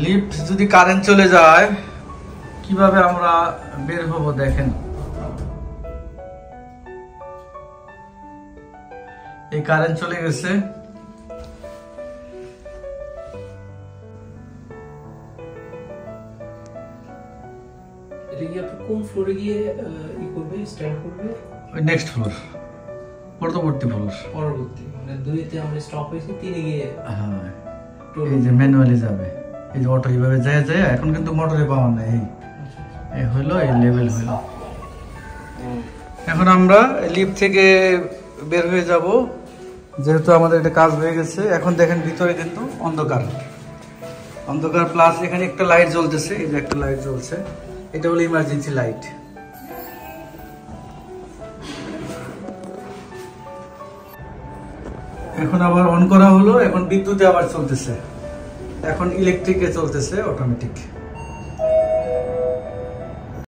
Lift যদি current চলে যায় কিভাবে আমরা বের হব দেখেন। এই কারেন্ট চলে গেছে। কোন ফ্লোরে গিয়ে ই করবে, স্ট্যান্ড করবে? ওই নেক্সট ফ্লোর, পরবর্তী ফ্লোর। পরবর্তী মানে 2 তে আমরা স্টপ হয়েছি, 3 এ গিয়ে হ্যাঁ এই যে ম্যানুয়ালি যাবে। এই যে অটো এইভাবে যায় যায়, এখন কিন্তু মোটরে পাওয়া নাই। এই হলো, এই লেভেল হলো। এখন আমরা লিফট থেকে বের হয়ে যাব, যেহেতু আমাদের এটা কাজ হয়ে গেছে। এখন দেখেন ভিতরে কিন্তু অন্ধকার, অন্ধকার প্লাস এখানে একটা লাইট জ্বলতেছে। এই যে একটা লাইট জ্বলছে, এটা হলো ইমার্জেন্সি লাইট। এখন আবার অন করা হলো, এখন বিদ্যুতে আবার চলতেছে, এখন ইলেকট্রিকে চলতেছে অটোমেটিক।